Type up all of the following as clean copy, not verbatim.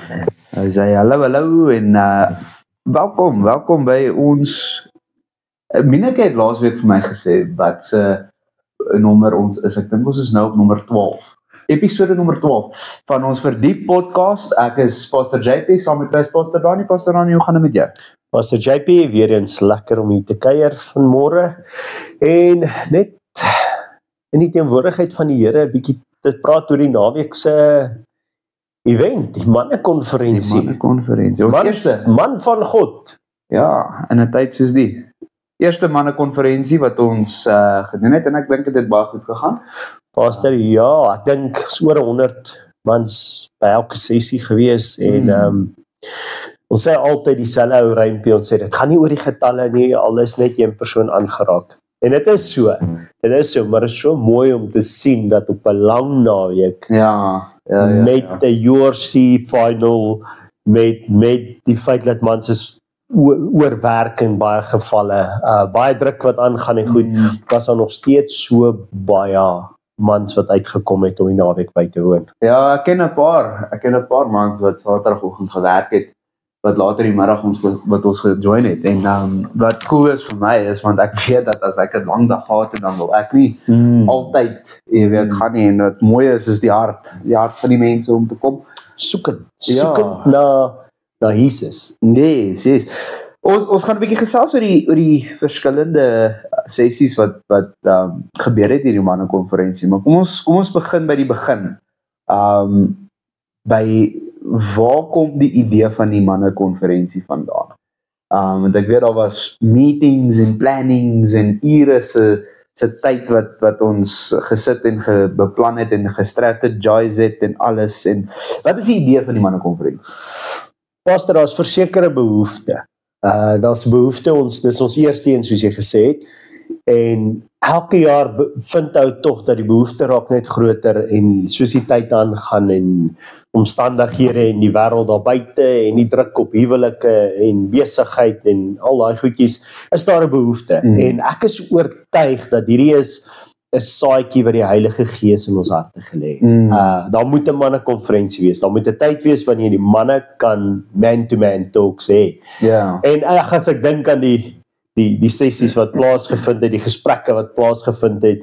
Hy sê hallo en welkom by ons. Mineke het laasweek vir my gesê wat se nommer ons is. Ek dink ons is nou op nommer 12. Episode nommer 12 van ons Verdiep podcast. Ek is Pastor JP saam met Pastor Dani. Pastor Dani, hoe gaan dit met jou? Pastor JP, weer eens lekker om hier te kuier vanmôre en net in die teenwoordigheid van die Here 'n bietjie te praat oor die naweek se event, die mannekonferensie. Ons eerste man van God. Ja, in 'n tyd soos die eerste mannekonferensie wat ons gedoen het en ek dink dit het baie goed gegaan. Pastor, ja, ek dink is oor 100 mans by elke sessie gewees en ons sê altyd dieselfde ou rympie, ons sê dit gaan nie oor die getalle nie, al is net een persoon aangeraak. En dit is so, maar dit is so mooi om te sien dat op 'n lang naweek met die URC final, met die feit dat mans is oorwerk in baie gevalle, baie druk wat aangaan en goed, was daar nog steeds so baie mans wat uitgekom het om die naweek by te woon. Ja, ek ken 'n paar mans wat Saterdagoggend gewerk het, wat later die middag wat ons gejoin het, en wat cool is vir my is, want ek weet dat as ek 'n lang dag gehad het, dan wil ek nie altyd, jy weet, gaan nie, en wat mooi is die hart van die mense om te kom. Soekend na Jesus. Yes. Ons gaan 'n bietjie gesels oor die verskillende sessies wat gebeur het hierdie mannekonferensie, maar kom ons begin by die begin. By waar kom die idee van die mannekonferensie vandaan? Want ek weet daar was meetings en plannings en ure se tyd wat ons gesit en beplan het en gestrategize het en alles, en wat is die idee van die mannekonferensie? Pastor, daar is versekerde behoefte. Daar's behoefte, dit is ons eerste een soos jy gesê het, en elke jaar vind ou tog dat die behoefte raak net groter, en soos die tyd aangaan en omstandighede en die wêreld daar buite en die druk op huwelike en besigheid en al daai goedjies, is daar 'n behoefte. En ek is oortuig dat hierdie is 'n saadjie wat die Heilige Gees in ons harte gelê het. Daar moet 'n mannekonferensie wees. Daar moet 'n tyd wees wanneer die manne kan man-to-man talks hê. En as ek dink aan die sessies wat plaasgevind het, die gesprekke wat plaasgevind het,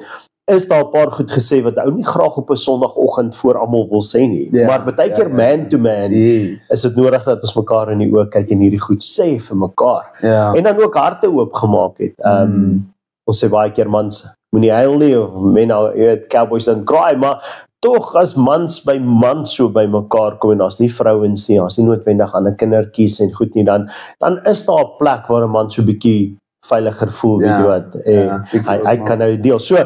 is daar 'n paar goed gesê wat ou nie graag op 'n Sondagoggend voor almal wil sê nie. Maar baie keer man-to-man is dit nodig dat ons mekaar in die oë kyk en hierdie goed sê vir mekaar. En dan ook harte oopgemaak het. Ons sê baie keer mans moenie huil nie, of men nou cowboys dan cry, maar tog as mans by mans so by mekaar kom en daar's nie vrouens nie, daar's nie noodwendig ander kindertjies en goed nie, dan is daar 'n plek waar 'n man so 'n bietjie veiliger voel, weet jy wat, hy kan nou deel. So,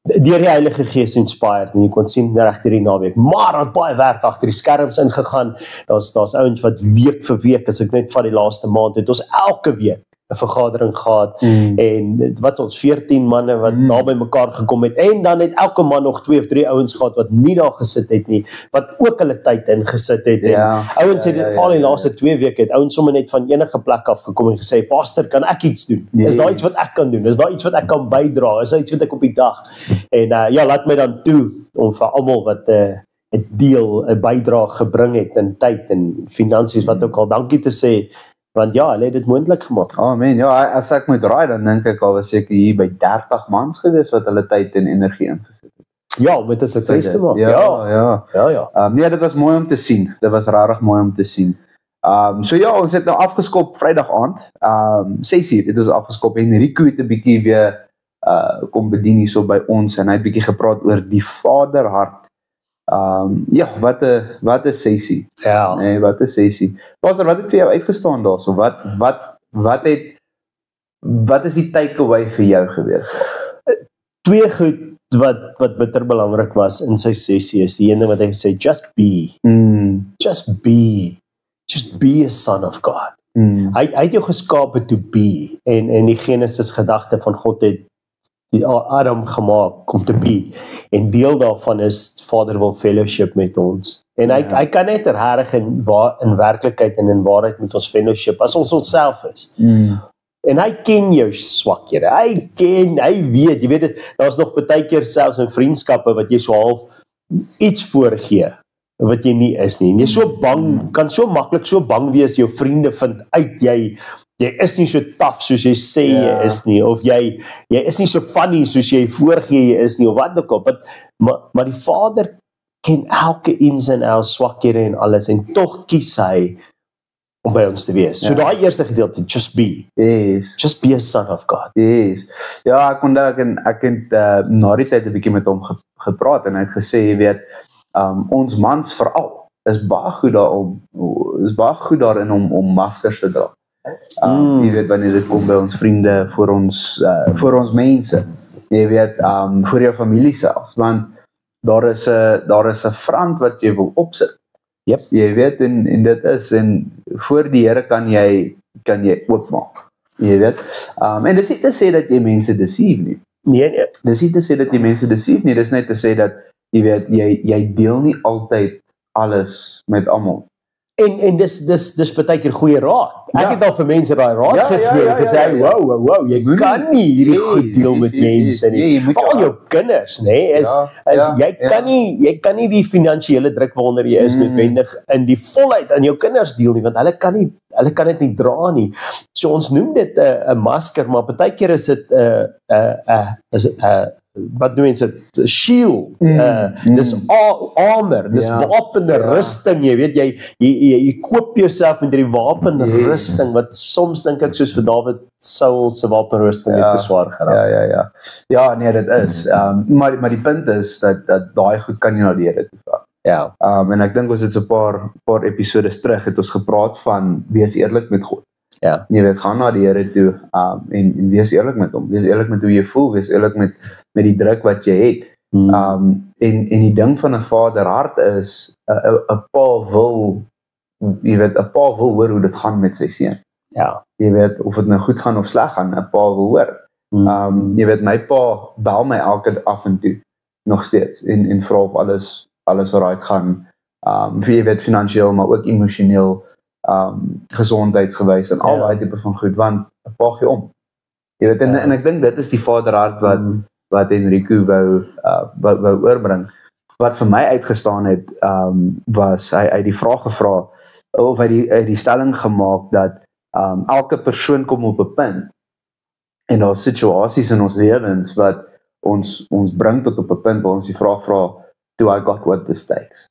deur die Heilige Gees inspired, en jy kon sien reg hierdie naweek, maar daar het baie werk agter die skerms ingegaan. Daar's ouens wat week vir week, as ek net van die laaste maand, het ons elke week 'n vergadering gehad, en wat ons 14 manne wat daar by mekaar gekom het, en dan het elke man nog 2 of 3 ouens gehad wat nie daar gesit het nie, wat ook hulle tyd ingesit het, en ouens het veral die laaste 2 weke, het ouens sommer net van enige plek af gekom en gesê, Pastor, kan ek iets doen? Is daar iets wat ek kan doen? Is daar iets wat ek kan bydra? Is daar iets wat ek op die dag? En laat my dan toe, om vir almal wat 'n deel, 'n bydrae gebring het in tyd en finansies, wat ook al, dankie te sê, want hulle het dit moontlik gemaak. Amen. As ek moet raai, dan dink ek al was seker hier by 30 mans gewees wat hulle tyd en energie ingesit het. Ja, met 'n sukses te maak. Ja. Dit was mooi om te sien. Dit was regtig mooi om te sien. Ons het nou afgeskop Vrydag aand. 6:00 het ons afgeskop, en Rico het 'n bietjie weer kom bedien hierso by ons, en hy het bietjie gepraat oor die Vaderhart. Wat 'n sessie. Nee, wat 'n sessie. Pastor, wat het vir jou uitgestaan daarso? Wat is die takeaway vir jou gewees? 2 goed wat bitter belangrik was in sy sessie is die ene wat hy sê, just be. Just be a son of God. Hy het jou geskape to be, en die Genesis gedagte van God het die Adam gemaak om te be, en deel daarvan is Vader wil fellowship met ons, en hy kan net regtig in werklikheid en in waarheid met ons fellowship as ons onsself is. En hy ken jou swakhede. Hy weet, jy weet dit, daar's nog baie keer selfs in vriendskappe wat jy so half iets voorgee. wat jy nie is nie. En jy so bang, kan so maklik so bang wees, jou vriende vind uit jy is nie so taaf soos jy sê jy is nie, of jy is nie so funny soos jy voorgee jy is nie, of wat ook al, maar die Vader ken elke ins en outs, swakhede en alles, en tog kies hy om by ons te wees. So daai eerste gedeelte, just be a son of God. Ja, ek het na die tyd 'n bietjie met hom gepraat, en hy het gesê, jy weet, ons mans veral, is baie goed daarin om maskers te dra. Jy weet, wanneer dit kom by ons vriende, voor ons mense, jy weet, voor jou familie selfs, want daar is 'n front wat jy wil opsit. Jy weet, en dit is, en voor die Here kan jy oopmaak, jy weet, en dis nie te sê dat jy mense deceive nie. Nee. Dis nie te sê dat jy mense deceive nie, dis net te sê dat, jy weet, jy deel nie altyd alles met almal. En dis baie keer goeie raad. Ek het al vir mense daai raad gegee en gesê, wow, jy kan nie hierdie goed deel met mense nie. Veral jou kinders, nê, jy kan nie die finansiële druk waaronder jy is noodwendig in die volheid aan jou kinders deel nie, want hulle kan dit nie dra nie. So ons noem dit 'n masker, maar baie keer is dit wat noem mense, shield, dis armor, dis wapende rusting, jy weet, jy koop jouself met die wapenrusting, wat soms dink ek soos vir Dawid, Saul se wapenrusting het te swaar geraak. Ja, nee, dit is, maar die punt is, dat daai goed kan nie na die Here toe vat. En ek dink ons het so 'n paar episodes terug, het ons gepraat van, wees eerlik met God. Jy weet, gaan na die Here toe, en wees eerlik met hom, wees eerlik met hoe jy voel, wees eerlik met die druk wat jy het. En die ding van 'n vader hart is, 'n pa wil, jy weet, 'n pa wil hoor hoe dit gaan met sy seun. Jy weet, of dit nou goed gaan of sleg gaan, 'n pa wil hoor. Jy weet, my pa bel my elke af en toe, nog steeds, en vra of alles alright gaan, jy weet, finansieel, maar ook emosioneel, gesondheidsgewys en al daai tipe van goed, want 'n pa gee om. Jy weet, en ek dink dit is die vaderhart wat Enrico wou oorbring. Wat vir my uitgestaan het, was hy die vraag gevra, of hy die stelling gemaak dat elke persoon kom op 'n punt, en daar is situasies in ons lewens wat ons bring tot op 'n punt waar ons die vraag vra, do I got what this takes?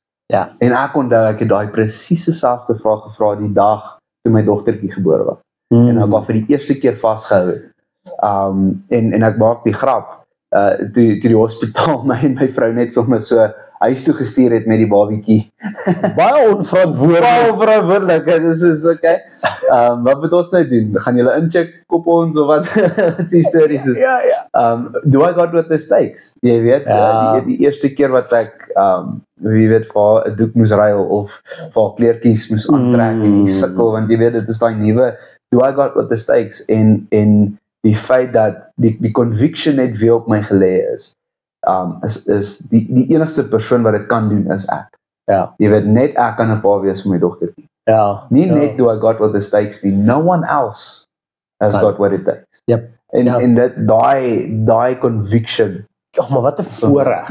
En ek onthou, ek het daai presies dieselfde vraag gevra die dag toe my dogtertjie gebore was. En ek was vir die eerste keer vasgehou. En ek maak die grap, toe die hospitaal my en my vrou net sommer so huis toe gestuur het met die babietjie. Baie onverantwoordelik. Dis is okay. Wat moet ons nou doen? Gaan julle incheck op ons of wat? Wat die stories is? Do I got what this takes? Jy weet, die eerste keer wat ek, jy weet, vir 'n doek moes ruil of vir kleertjies moes aantrek en die sukkel, want jy weet, dit is daai nuwe, do I got what this takes? En die feit dat die conviction net weer op my gelê is die enigste persoon wat dit kan doen is ek. Jy weet, net ek kan 'n pa wees vir my dogtertjie. Nie net do I got what this takes, no one else has got what it takes. En dit daai conviction. Maar wat 'n voorreg.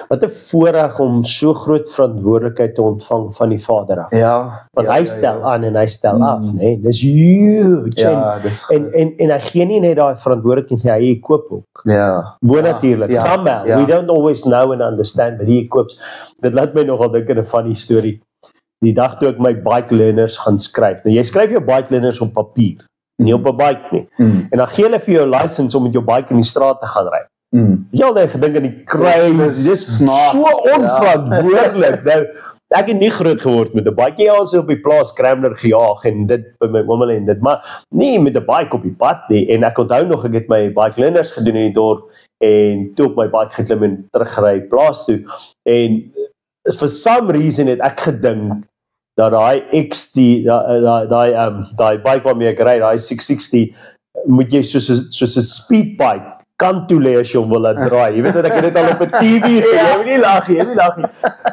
Wat 'n voorreg om so groot verantwoordelikheid te ontvang van die Vader af. Want hy stel aan en hy stel af, nê? Dis huge. En hy gee nie net daai verantwoordelikheid nie, hy koop ook. Bo natuurlik. Somehow, we don't always know and understand, but he equips. Dit laat my nogal dink aan 'n funny storie. Die dag toe ek my bike learners gaan skryf. Nou jy skryf jou bike learners op papier, nie op 'n bike nie. En dan gee hulle vir jou license om met jou bike in die straat te gaan ry. Jy al net gedink aan die crime, dis so onverantwoordelik. Nou, ek het nie groot geword met 'n bike, ons op die plaas scrambler gejaag en dit by my ouma en dit, maar nie met 'n bike op die pad nie. En ek onthou nog, ek het my bike learners gedoen in die dorp en toe op my bike geklim en teruggery plaas toe. En for some reason het ek gedink dat daai XT, daai bike waarmee ek ry, daai 660, moet jy soos 'n speed bike kan toe lê as jy hom wil laat draai. Jy weet wat, ek het dit al op 'n TV gesien. Jy moet nie lag nie.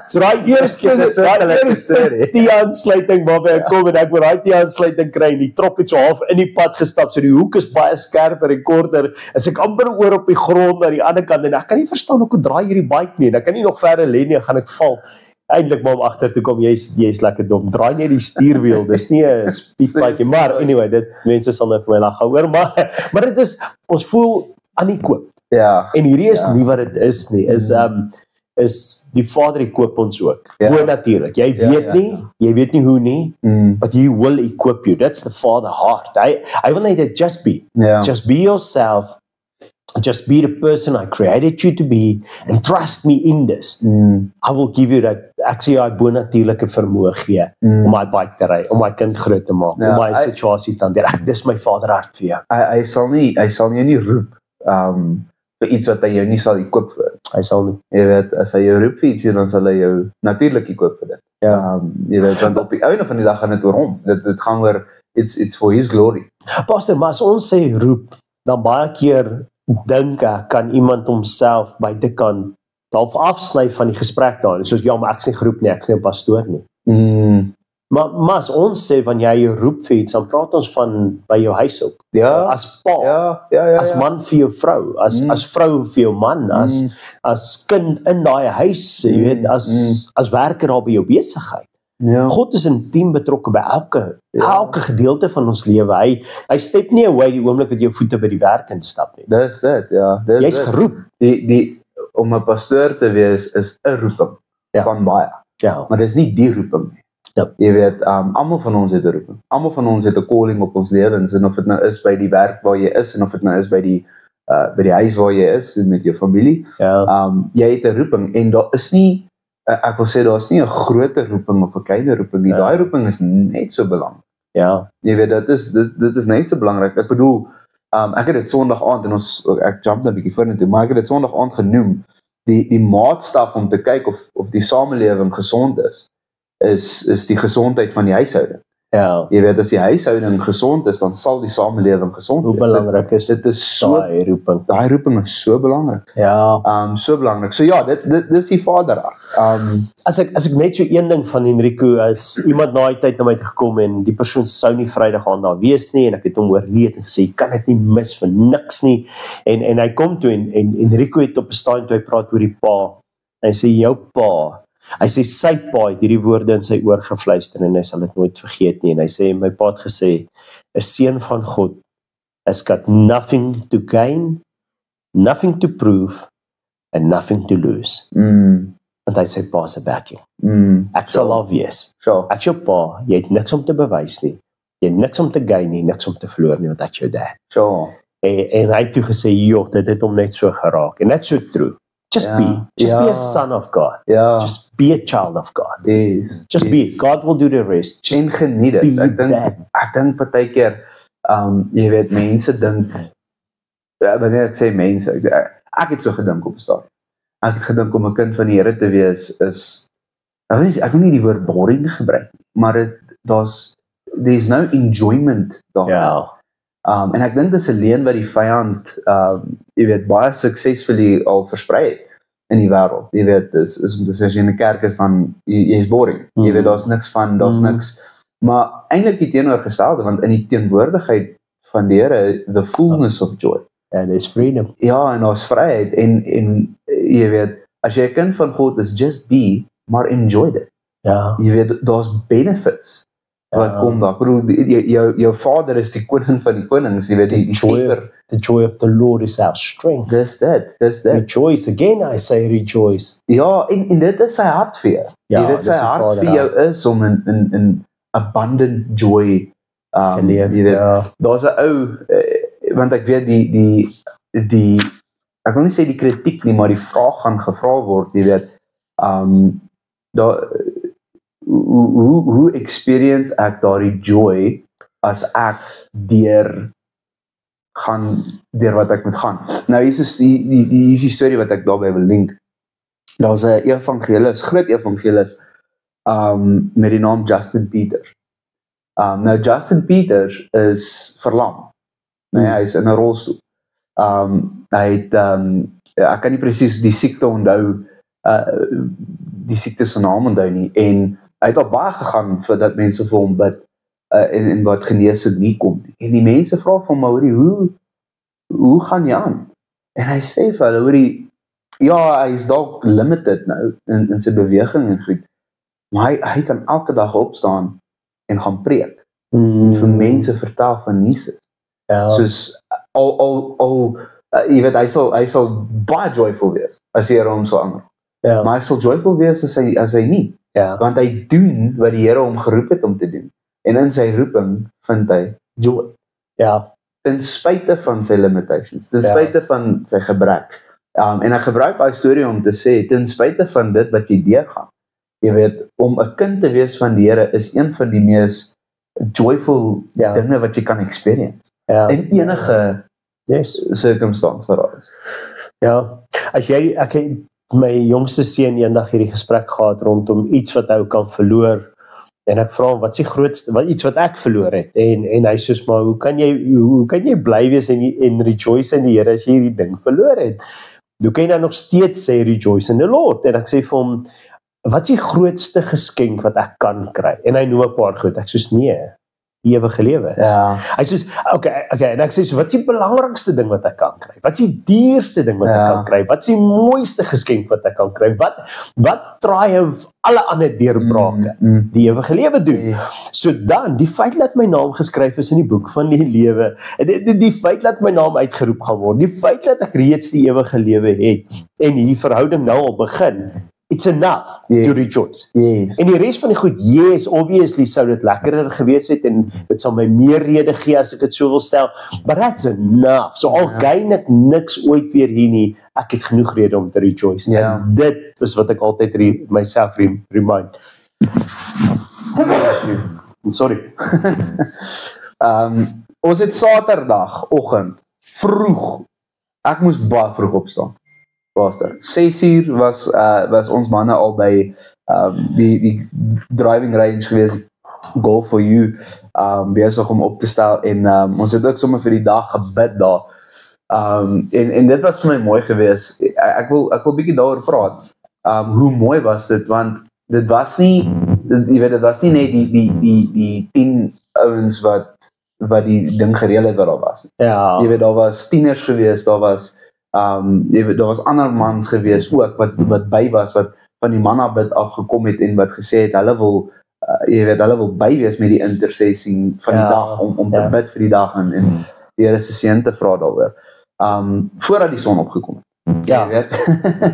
So daai eerste die aansluiting waarby ek kom en ek moet daai aansluiting kry en die trok het so half in die pad gestap, so die hoek is baie skerper en korter. As ek amper oor op die grond aan die ander kant en ek kan nie verstaan hoe draai hierdie bike nie. En ek kan nie nog verder lê nie, gaan ek val. eintlik maar om agter te kom, jy's lekker dom. Draai net die stuurwiel. Dis nie 'n speedbike nie, maar anyway, dit mense sal nou vir my lag hoor, maar dit is ons voel aan die koop. Ja. En hierdie is nie wat dit is nie. Is die Vader equip ons ook. Ja. Bo natuurlik. Jy weet nie hoe nie, but he will equip you. That's the Father heart. Hy wil net just be. Ja. Just be yourself. Just be the person I created you to be and trust me in this. I will give you that, ek sê hy bonatuurlike vermoë gee om my bike te ry, om my kind groot te maak, om my situasie te hanteer. Dis my Vader hart vir jou. Hy sal jou nie roep vir iets wat hy jou nie sal equip vir. Hy sal nie. Jy weet, as hy jou roep vir iets, dan sal hy jou natuurlik equip vir dit. Ja. Jy weet, want op die einde van die dag gaan dit oor hom. Dit gaan oor it's for his glory. Pastor, maar as ons sê roep, dan baie keer dink ek kan iemand homself buitekant half afsny van die gesprek daar. Soos ja, maar ek is nie geroep nie, ek is nie 'n pastoor nie. Maar as ons sê wanneer jy jou roep vir iets, dan praat ons van by jou huis ook. Ja. As pa, as man vir jou vrou, as vrou vir jou man, as kind in daai huis, jy weet, as werker daar by jou besigheid. Ja. God is intiem betrokke by elke gedeelte van ons lewe. Hy step nie away die oomblik wat jy jou voete by die werk instap nie. Dis dit, ja. Jy's geroep. Om 'n pastoor te wees is 'n roeping van baie. Ja. Maar dis nie die roeping nie. Ja. Jy weet, almal van ons het 'n roeping. Almal van ons het 'n calling op ons lewens, en of dit nou is by die werk waar jy is, en of dit nou is by die huis waar jy is met jou familie. Ja. Jy het 'n roeping en daar is nie ek wil sê daar's nie 'n groter roeping of 'n kleiner roeping nie. Daai roeping is net so belangrik. Ja. Jy weet, dit is net so belangrik. Ek bedoel, ek het dit Sondag aand en ek jump nou 'n bietjie vorentoe, maar ek het dit Sondag aand genoem, die maatstaf om te kyk of die samelewing gesond is die gesondheid van die huishouding. Ja. Jy weet, as die huishouding gesond is, dan sal die samelewing gesond wees. Hoe belangrik is dit is so daai roeping. Daai roeping is so belangrik. Ja. So belangrik. So ja, dit is die Vader. As ek net so een ding van Enrico, as iemand na die tyd na my toe gekom en die persoon sou nie Vrydag aan daar wees nie, en ek het hom oorreed en gesê, kan dit nie mis vir niks nie, en hy kom toe en Enrico het op 'n stadium toe hy praat oor die pa, en hy sê, jou pa, hy sê, sy pa het hierdie woorde in sy oor gefluister, en hy sal dit nooit vergeet nie, en hy sê, my pa het gesê, 'n seun van God has got nothing to gain, nothing to prove, and nothing to lose. Want hy sê, pa se backing. Ek sal al wees. Ek jou pa, jy het niks om te bewys nie, jy het niks om te gain nie, niks om te verloor nie, want ek jou dad. En hy het toe gesê, joh, dit het hom net so geraak, and that's so true. Just be a son of God. Just be a child of God. Just be it. God will do the rest. Just en geniet dit. Ek dink partykeer, jy weet, mense dink, wanneer ek sê mense, ek het so gedink op 'n stadium. Ek het gedink om 'n kind van die Here te wees is, ek wil nie die woord boring gebruik, maar there's no enjoyment daar. Ja. En ek dink dis 'n leuen wat die vyand, jy weet, baie suksesvol al versprei het in die wêreld. Jy weet, is om te sê, as jy in 'n kerk is, dan jy's boring. Jy weet, daar's niks van, daar's niks. Maar eintlik die teenoorgestelde, want in die teenwoordigheid van die Here, the fullness of joy. And there's freedom. Ja, en daar's vryheid, en jy weet, as jy 'n kind van God is, just be, maar enjoy dit. Ja. Jy weet, daar's benefits wat kom daar. Ek bedoel, jou Vader is die koning van die konings, jy weet, die skepper. The joy of the Lord is our strength. Dis dit. Rejoice, again I say rejoice. Ja, en dit is sy hart vir jou. Ja, jy weet, sy hart vir jou is om in abundant joy te leef. Jy weet, daar's 'n ou, want ek weet die ek wil nie sê die kritiek nie, maar die vraag gaan gevra word, jy weet, hoe experience ek daardie joy as ek deur wat ek moet gaan. Nou hier is die storie wat ek daarbey wil link. Daar's 'n evangelis, groot evangelis, met die naam Justin Peters. Nou Justin Peters is verlam. Hy is in 'n rolstoel. Hy het, ek kan nie presies die siekte onthou, die siekte se naam onthou nie, en hy het al baie gegaan voordat mense vir hom bid, en wat genesing nie kom nie. En die mense vra van hom, hoe gaan jy aan? En hy sê vir hulle, ja, hy is dalk limited nou in sy beweging en goed, maar hy kan elke dag opstaan en gaan preek, en vir mense vertel van Jesus. Ja. Soos, jy weet, hy sal baie joyful wees, as die Here hom sal aanraak. Ja. Maar hy sal joyful wees as hy nie, Ja. want hy doen wat die Here hom geroep het om te doen, en in sy roeping vind hy joy, Ja. ten spyte van sy limitations, ten Ja. spyte van sy gebrek. En ek gebruik daai storie om te sê, ten spyte van dit wat jy deurgaan, jy weet, om 'n kind te wees van die Here is een van die mees joyful Ja. dinge wat jy kan experience, Ja. in enige Yes. circumstance wat daar is. Ja. Ek het my jongste seun eendag hierdie gesprek gehad rondom iets wat hy kan verloor. En ek vra hom, wat is die grootste, iets wat ek verloor het? En hy sê, maar hoe kan jy bly wees en rejoice in die Here as jy hierdie ding verloor het? Hoe kan jy dan nog steeds sê rejoice in the Lord? En ek sê vir hom, wat is die grootste geskenk wat ek kan kry? En hy noem 'n paar goed. Ek sê, nee, die ewige lewe is. Ja. Hy sê, okay, en ek sê, so, wat is die belangrikste ding wat ek kan kry? Wat is die duurste ding wat ek kan kry? Wat is die mooiste geskenk wat ek kan kry? Wat triumph alle ander deurbrake? Die ewige lewe doen. So dan, die feit dat my naam geskryf is in die boek van die lewe, die feit dat my naam uitgeroep gaan word, die feit dat ek reeds die ewige lewe het, en die verhouding nou al begin, it's enough to rejoice. Yes. En die res van die goed, yes, obviously sou dit lekkerder gewees het, en dit sal my meer rede gee as ek dit so wil stel, but that's enough. So al gain ek niks ooit weer hier nie, ek het genoeg rede om te rejoice. Ja. En dit is wat ek altyd myself remind. Sorry. Ons het Saterdagoggend, vroeg, ek moes baie vroeg opstaan. Pastor, 6 uur was ons manne al by die driving range gewees, Golf for You, besig om op te stel, en ons het ook sommer vir die dag gebid daar, en dit was vir my mooi gewees. Ek wil bietjie daaroor praat, hoe mooi was dit, want dit was nie, jy weet, dit was nie net die 10 ouens wat die ding gereël het wat daar was. Ja. Jy weet, daar was tieners gewees, daar was daar was ander mans gewees ook, wat by was, wat van die manabid afgekom het, en wat gesê het, hulle wil by wees met die intersessie van die dag, om te bid vir die dag, en die Here se seën te vra daaroor, voordat die son opgekom het. Ja. Jy weet?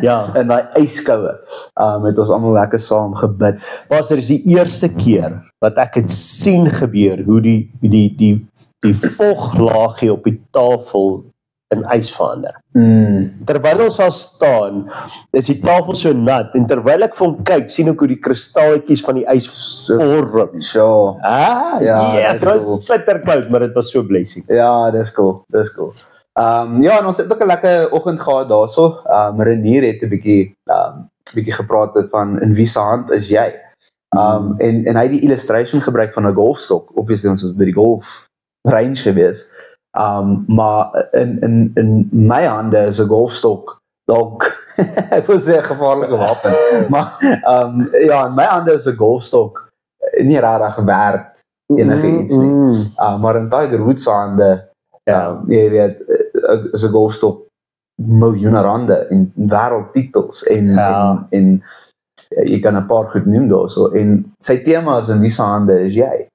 Ja. In daai yskoue, het ons almal lekker saam gebid. Pastor, is die eerste keer wat ek het sien gebeur, hoe die voglaagie op die tafel in ys verander. Terwyl ons al staan, is die tafel so nat, en terwyl ek vir hom kyk, sien ek hoe die kristalletjies van die ys vorm. Sure. Dit was bitterkoud, maar dit was so blessing. Ja, dis cool. Ja, en ons het ook 'n lekker oggend gehad daarso. Renier het 'n bietjie gepraat het van, in wie se hand is jy? En hy het die illustration gebruik van 'n golfstok. Obviously, ons was by die golf range gewees. Maar in my hande is 'n golfstok dalk, ek wil sê 'n gevaarlike wapen, maar ja, in my hande is 'n golfstok nie regtig werd enige iets nie. Maar in Tiger Woods se hande, jy weet, is 'n golfstok miljoene rande en wêreldtitels, en jy kan 'n paar goed noem daarso, en sy tema is, in wie se hande is jy?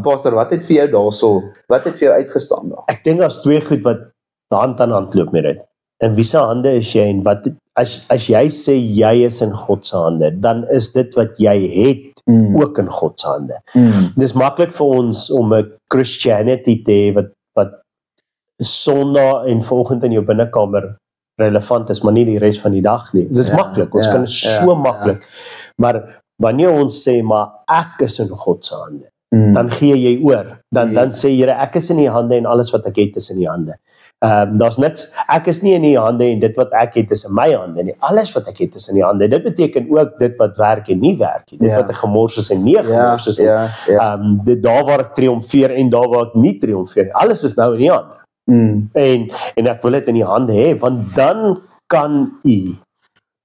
Pastor, wat het vir jou daarso, wat het vir jou uitgestaan daar? Ek dink daar's twee goed wat hand aan hand loop met dit. In wie se hande is jy, en wat as jy sê jy is in God se hande, dan is dit wat jy het ook in God se hande. Dis maklik vir ons om 'n Christianity te hê wat Sondag en volgende in jou binnekamer relevant is, maar nie die res van die dag nie. Dis maklik, ons kan so maklik. Maar wanneer ons sê, maar ek is in God se hande, dan gee jy oor. Dan sê Here, ek is in die hande, en alles wat ek het is in die hande. Daar's niks, ek is nie in die hande, en dit wat ek het is in my hande nie. Alles wat ek het is in die hande. Dit beteken ook dit wat werk en nie werk nie. Dit wat ek gemors is en nie gemors is nie. Dit daar waar ek triomfeer en daar waar ek nie triomfeer nie. Alles is nou in die hande. En ek wil dit in die hande hê, want dan kan u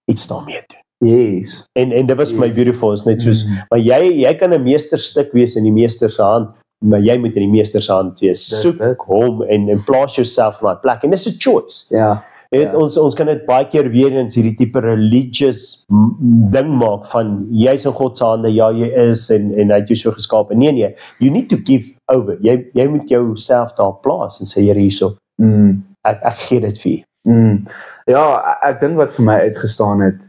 iets daarmee doen. Yes. En dit was my beautiful, is net soos, maar jy kan 'n meesterstuk wees in die meester se hand, maar jy moet in die meester se hand wees. Soek hom en plaas jouself in daai plek, en dis 'n choice. Ja. Ons kan dit baie keer weer eens hierdie tipe religious ding maak van jy is in God se hande, ja jy is en hy het jou so geskaap. Nee, you need to give over. Jy moet jouself daar plaas en sê Here hierso. Ek gee dit vir u. Ja, ek dink wat vir my uitgestaan het,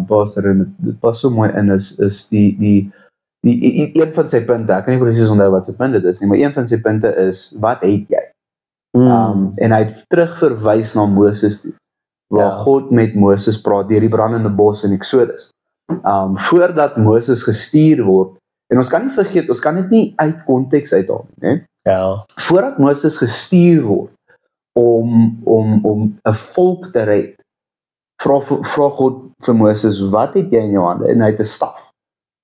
Pastor, en dit was so mooi in is die een van sy punte, ek kan nie presies onthou wat sy punt dit is nie, maar een van sy punte is, wat het jy? En hy het terugverwys na Moses toe, waar God met Moses praat, deur die brandende bos in Exodus. Voordat Moses gestuur word, en ons kan nie vergeet, ons kan dit nie uit konteks uithaal nie, Ja. voordat Moses gestuur word, om 'n volk te red, vra God vir Moses, wat het jy in jou hande? En hy het 'n staf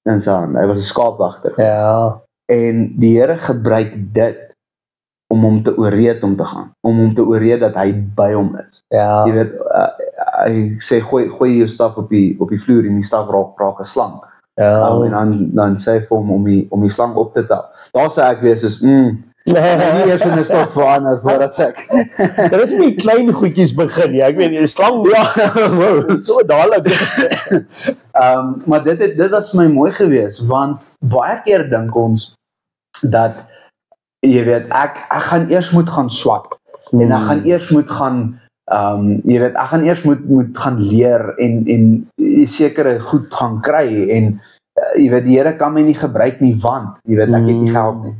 in sy hand, hy was 'n skaapwagter. Ja. En die Here gebruik dit om hom te ooreed om te gaan, om hom te ooreed dat hy by hom is. Ja. Jy weet, hy sê, gooi jou staf op die vloer en die staf raak 'n slang. Ja. En dan sê hy vir hom om die slang op te tel. Daar sê ek weer soos, nie eers in 'n stok verander voordat ek. Daar is nie klein goedjies begin nie. Ek weet die slang wow, so dadelik. Maar dit was vir my mooi geweest, want baie keer dink ons dat jy weet, ek gaan eers moet gaan swat en ek gaan eers moet gaan jy weet, ek gaan eers moet gaan leer en sekere goed gaan kry en jy weet, die Here kan my nie gebruik nie, want jy weet, ek het nie geld nie.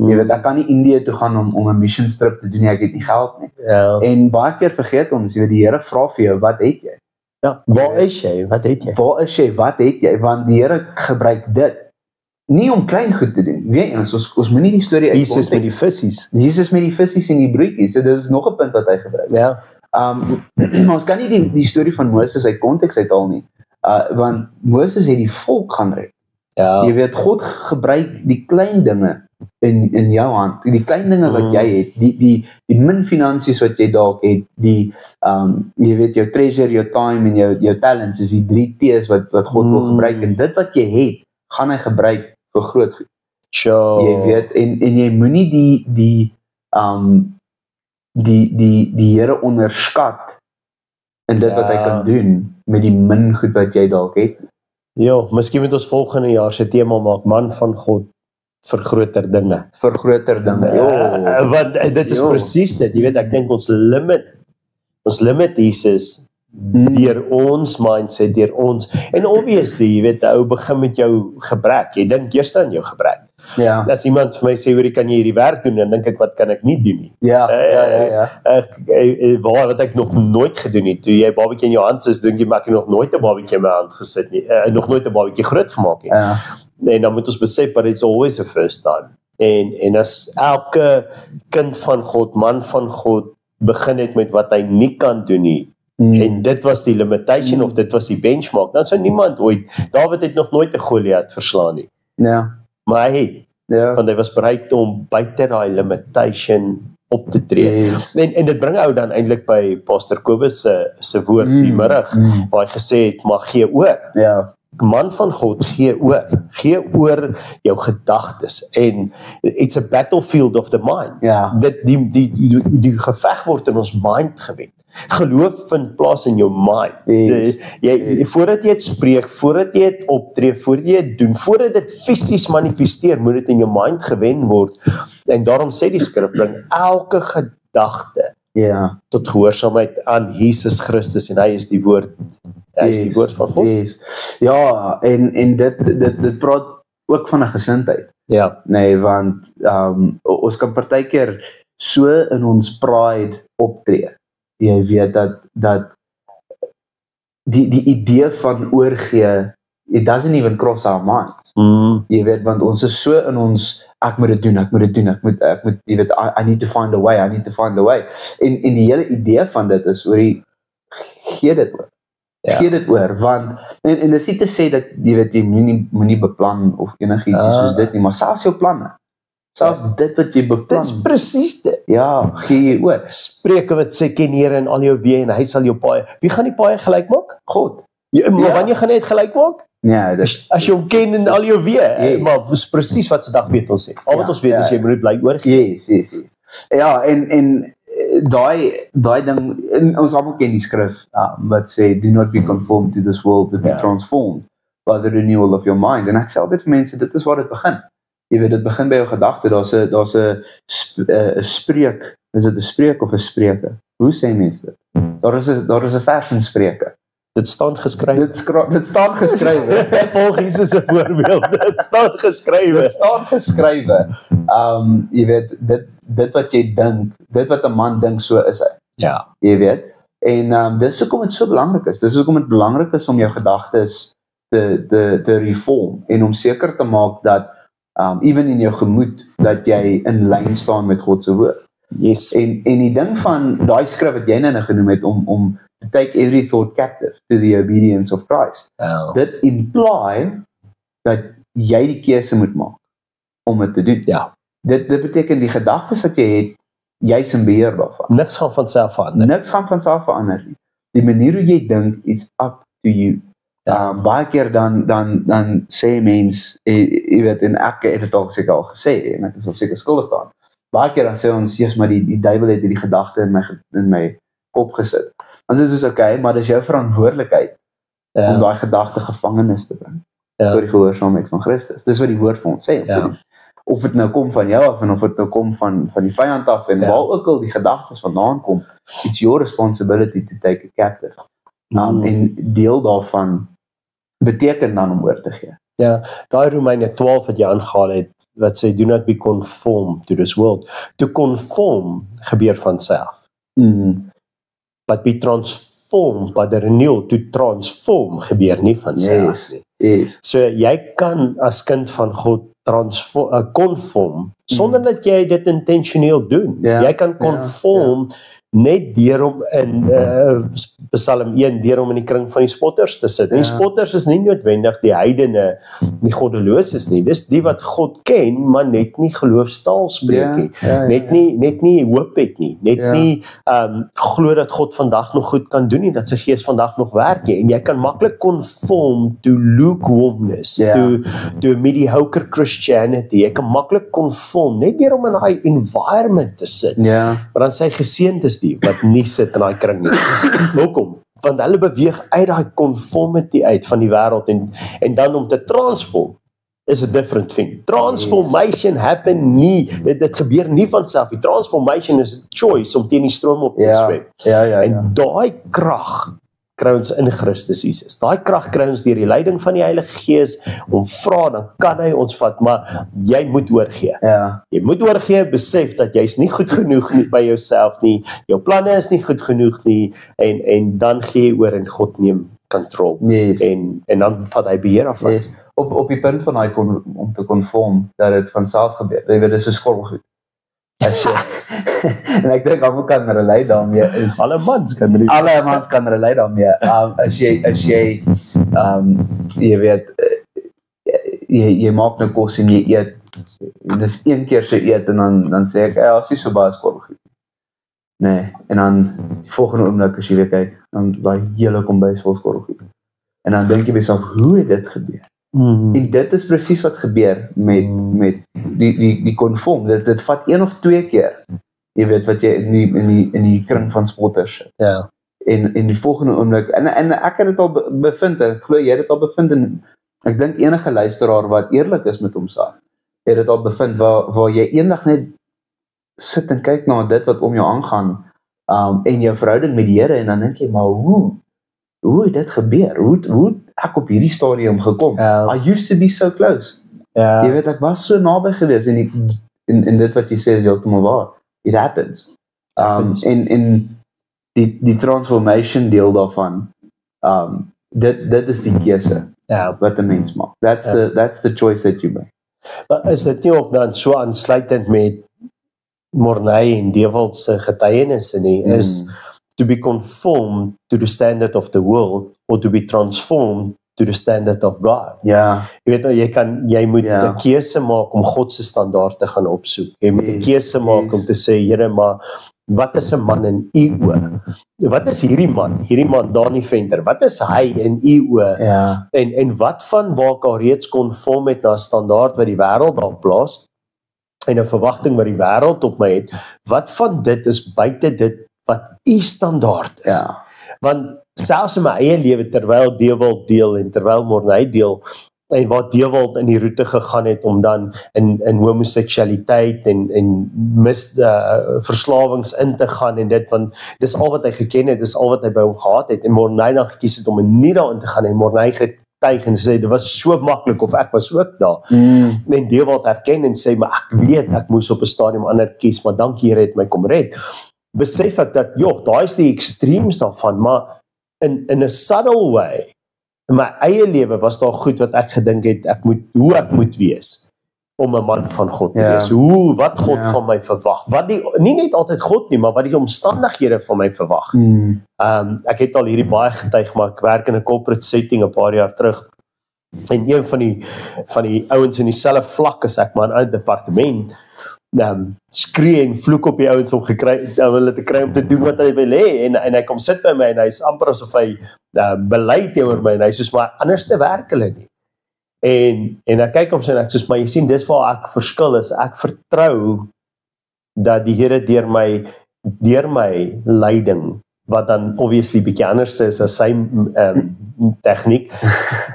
Jy weet, ek kan nie Indië toe gaan om 'n mission trip te doen nie, ek het nie geld nie. Ja. En baie keer vergeet ons, jy weet, die Here vra vir jou, wat het jy? Ja, waar is jy? Wat het jy? Waar is jy? Wat het jy? Want die Here gebruik dit nie om klein goed te doen. Weet jy, ons moenie die storie Jesus met die vissies. Jesus met die vissies en die broodjies. So dit is nog 'n punt wat hy gebruik. Ja. Maar ons kan nie die storie van Moses uit konteks uithaal nie. Want Moses het die volk gaan red. Ja. Jy weet, God gebruik die klein dinge in jou hand, die klein dinge wat jy het, die min finansies wat jy dalk het, jy weet, jou treasure, jou time en jou talents is die 3 T's wat God wil gebruik, en dit wat jy het, gaan hy gebruik vir groot goed. Sure. Jy weet, en jy moenie die Here onderskat in dit wat hy kan doen met die min goed wat jy dalk het. Ja, miskien moet ons volgende jaar se tema maak, man van God vir groter dinge. Vir groter dinge. Want dit is presies dit. Jy weet, ek dink ons limit Jesus deur ons mindset, deur ons. En obviously, jy weet, ou begin met jou gebrek. Jy dink eers aan jou gebrek. Ja. As iemand vir my sê, hoor, kan jy hierdie werk doen, dan dink ek, wat kan ek nie doen nie? Ja. Wat ek nog nooit gedoen het, toe jy babatjie in jou hand is, dink jy, maar ek het nog nooit 'n babatjie in my hand gesit nie, nog nooit 'n babatjie groot gemaak nie. Ja. En dan moet ons besef, but it's always a first time. En as elke kind van God, man van God, begin het met wat hy nie kan doen nie, en dit was die limitation, of dit was die benchmark, dan sou niemand ooit, Dawid het nog nooit 'n Goliat verslaan nie. Ja. Maar hy het, want hy was bereid om buite daai limitation op te tree. En dit bring ou dan eintlik by Pastor Kobus se woord die middag, waar hy gesê het, maar gee oor. Ja. Man van God, gee oor jou gedagtes, en it's a battlefield of the mind. Ja. Die geveg word in ons mind gewen. Geloof vind plaas in jou mind. Jy voordat jy dit spreek, voordat jy dit optree, voordat jy dit doen, voordat dit fisies manifesteer, moet dit in jou mind gewen word. En daarom sê die skrif, bring elke gedagte tot gehoorsaamheid aan Jesus Christus, en hy is die woord. Hy is die woord van God. Ja, en dit praat ook van 'n gesindheid. Ja. Nee, want ons kan partykeer so in ons pride optree. Jy weet dat die idee van oorgee, it doesn't even cross our minds. Jy weet, want ons is so in ons, ek moet dit doen, ek moet, jy weet, I need to find a way. En die hele idee van dit is, gee dit oor. Gee dit oor, want, en dis nie te sê dat, jy weet, jy moenie beplan of enigiets soos dit nie, maar selfs jou planne, selfs dit wat jy beplan. Dit is presies dit. Ja, gee jy oor. Spreuke wat sê, ken Here in al jou weë, en hy sal jou paaie. Wie gaan die paaie gelyk maak? God. Maar wanneer gaan hy dit gelyk maak? Ja, as jy hom ken in al jou weë, maar dis presies wat se dag weet ons sê. Al wat ons weet is jy moet bly oorgee. Yes. Ja, en daai ding, ons almal ken die skrif, wat sê, do not be conformed to this world, but be transformed by the renewal of your mind. En ek sê altyd vir mense, dit is waar dit begin. Jy weet, dit begin by jou gedagte, daar's 'n spreek, is dit 'n spreek of 'n spreuke? Hoe sê mense dit? Daar is 'n vers in Spreuke. Dit staan geskrywe. Dit staan geskrywe. Volg Jesus se voorbeeld. Dit staan geskrywe. Dit staan geskrywe. Jy weet, dit wat jy dink, dit wat 'n man dink, so is hy. Ja. Jy weet. En dis hoekom dit so belangrik is. Dis hoekom dit belangrik is om jou gedagtes te reform en om seker te maak dat even in jou gemoed dat jy in lyn staan met God se woord. Yes. En die ding van daai skrif wat jy nou genoem het om to take every thought captive to the obedience of Christ. Dit imply dat jy die keuse moet maak om dit te doen. Ja. Dit beteken die gedagtes wat jy het, jy's in beheer daarvan. Niks gaan van self verander. Niks gaan van self verander nie. Die manier hoe jy dink, it's up to you. Baie keer dan sê mens, jy weet, en ek het dit al seker al gesê, en ek is al seker skuldig daaraan. Baie keer dan sê ons, Jesus, maar die duiwel het hierdie gedagte in my kop gesit. Dan sê ons, okay, maar dis jou verantwoordelikheid om daai gedagte gevangenis te bring. Door die gehoorsaamheid van Christus. Dis wat die woord vir ons sê. Of dit nou kom van jou af, en of dit nou kom van die vyand af, en waar ook al die gedagtes vandaan kom, it's your responsibility to take it captive. En deel daarvan beteken dan om oor te gee. Ja, daai Romeine 12 wat jy aangehaal het, wat sê, do not be conformed to this world. To conform gebeur van self. But be transformed by the renewal. To transform gebeur nie van self nie. Yes. So jy kan as kind van God conform, sonder dat jy dit intentioneel doen. Jy kan conform net deur om in Psalm 1, deur om in die kring van die spotters te sit. En die spotters is nie noodwendig die heidene, die goddeloses nie. Dis die wat God ken, maar net nie geloofstaal spreek nie. Net nie hoop het nie. Net nie glo dat God vandag nog goed kan doen nie, dat sy gees vandag nog werk nie. En jy kan maklik conform to lukewarmness, to mediocre Christianity. Jy kan maklik conform, net deur om in daai environment te sit. Maar dan sê hy, geseënd is die wat nie sit in daai kring nie. Hoekom? Want hulle beweeg uit daai conformity uit van die wêreld en dan om te transform is a different thing. Transformation happen nie, dit gebeur nie van self. Die transformation is a choice om teen die stroom op te swem. En daai krag kry ons in Christus Jesus. Daai krag kry ons deur die leiding van die Heilige Gees om vra, dan kan hy ons vat, maar jy moet oorgee. Jy moet oorgee, besef dat jy's nie goed genoeg nie by jouself nie, jou planne is nie goed genoeg nie, en dan gee jy oor en God neem control. En dan vat hy beheer af. Op die punt van hy om te conform, dat dit van self gebeur, jy weet, dit is so skorrelgoed. En ek dink almal kan relate daarmee, alle mans kan relate daarmee. As jy jy weet, jy maak nou kos en jy eet, dis een keer so eet, en dan sê ek, as jy so baie skorrelgoed. Nee, en dan die volgende oomblik as jy weer kyk, dan daai hele kombuis vol skorrelgoed. En dan dink jy by jouself, hoe het dit gebeur? En dit is presies wat gebeur met die conform. Dit vat 1 of 2 keer, jy weet, wat jy in die kring van spotters sit. En die volgende oomblik, en ek het dit al bevind, en ek glo jy het dit al bevind, en ek dink enige luisteraar wat eerlik is met homself, het dit al bevind, waar jy eendag net sit en kyk na dit wat om jou aangaan, en jou verhouding met die Here, en dan dink jy, maar hoe het dit gebeur? Hoe ek op hierdie stadium gekom? I used to be so close. Jy weet, ek was so naby gewees, en dit wat jy sê is heeltemal waar. It happens. En die transformation deel daarvan, dit is die keuse wat 'n mens maak. That's the choice that you make. Maar is dit nie ook dan so aansluitend met Morney en Dewald se getuienisse nie, is to be conformed to the standard of the world, or to be transformed to the standard of God. Jy weet, jy moet 'n keuse maak om God se standaard te gaan opsoek. Jy moet 'n keuse maak om te sê, Here, maar wat is 'n man in u oë? Wat is hierdie man, Dani Venter, wat is hy in u oë? En wat van waar ek al reeds konform het na 'n standaard wat die wêreld daar plaas, en 'n verwagting wat die wêreld op my het, wat van dit is buite dit wat u standaard is? Ja. Want selfs in my eie lewe, terwyl Dewald deel en terwyl Morney deel, en waar Dewald in die roete gegaan het om dan in homoseksualiteit en verslawings in te gaan en dit, want dis al wat hy geken het, dis al wat hy by hom gehad het, en Morney dan gekies het om nie daarin te gaan, en Morney getuig en sê, dit was so maklik, of ek was ook daar, en Dewald herken en sê, maar ek weet, ek moes op 'n stadium ander kies, maar dankie Here het my kom red. Besef ek dat, daai is die extremes daarvan, maar in 'n subtle way, in my eie lewe was daar goed wat ek gedink het, hoe ek moet wees, om 'n man van God te wees, wat God van my verwag, nie net altyd God nie, maar wat die omstandighede van my verwag. Ek het al hierdie baie getuig, maar ek werk in 'n corporate setting 'n paar jaar terug, en een van die ouens in dieselfde vlak as ek, maar in 'n ander departement, skree en vloek op die ouens om hulle te kry om te doen wat hy wil hê, en hy kom sit by my, en hy is amper asof hy bely teenoor my, en hy soos, maar anders te werk hulle nie. En ek kyk om sy, en ek soos, maar jy sien, dis waar ek verskil is, ek vertrou dat die Here deur my leiding, wat dan obviously bietjie anders is as sy tegniek,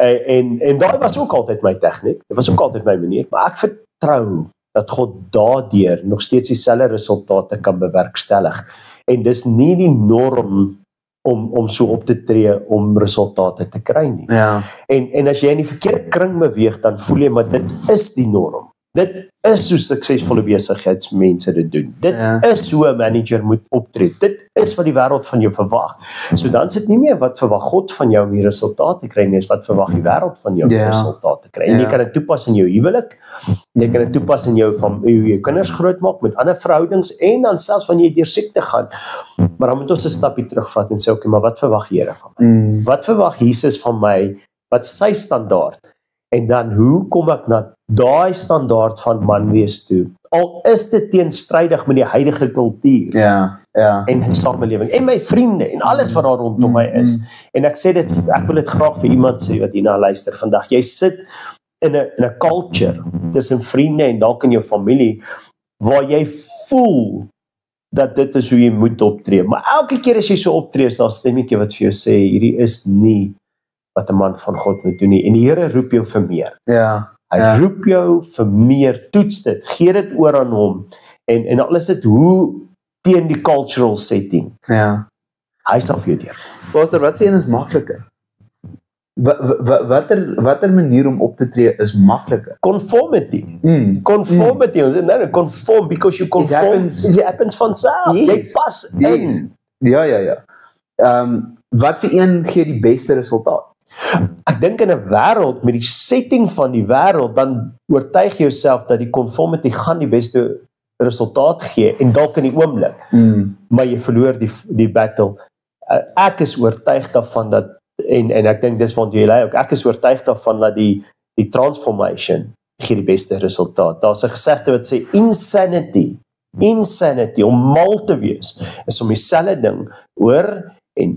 en daai was ook altyd my tegniek, dit was ook altyd my manier, maar ek vertrou dat God daardeur nog steeds dieselfde resultate kan bewerkstellig. En dis nie die norm om so op te tree om resultate te kry nie. Ja. En as jy in die verkeerde kring beweeg, dan voel jy, maar dit is die norm. Dit is hoe suksesvolle besigheidsmense dit doen. Dit is hoe 'n manager moet optree. Dit is wat die wêreld van jou verwag. So dan sit nie meer wat verwag God van jou om die resultate te kry nie, is wat verwag die wêreld van jou om die resultate te kry. En jy kan dit toepas in jou huwelik, jy kan dit toepas in hoe jou kinders grootmaak, met ander verhoudings, en dan selfs wanneer jy deur siekte gaan. Maar dan moet ons 'n stapie terugvat en sê, okay, maar wat verwag die Here van my? Wat verwag Jesus van my? Wat is sy standaard? En dan, hoe kom ek na daai standaard van man wees toe? Al is dit teenstrydig met die huidige kultuur. En die samelewing, en my vriende, en alles wat daar rondom my is. En ek sê dit, ek wil dit graag vir iemand sê, wat hierna luister vandag. Jy sit in 'n culture, tussen vriende, en dalk in jou familie, waar jy voel, dat dit is hoe jy moet optree. Maar elke keer as jy so optree, is daar 'n stemmetjie wat vir jou sê, hierdie is nie wat 'n man van God moet doen nie. En die Here roep jou vir meer. Hy roep jou vir meer, toets dit, gee dit oor aan hom. En al is dit hoe teen die cultural setting. Hy sal vir jou deur. Pastor, wat sê jy is makliker? Watter manier om op te tree is makliker? Conformity. Conformity. Ons sê, conform, because you conform, it happens van self. Jy pas in. Ja. Wat se een gee die beste resultaat? Ek dink in 'n wêreld, met die setting van die wêreld, dan oortuig jouself dat die conformity gaan die beste resultaat gee, en dalk in die oomblik, maar jy verloor die battle. Ek is oortuig daarvan dat, en ek dink dis want jy lei ook, ek is oortuig daarvan dat die transformation gee die beste resultaat. Daar's 'n gesegde wat sê, insanity, om mal te wees, is om dieselfde ding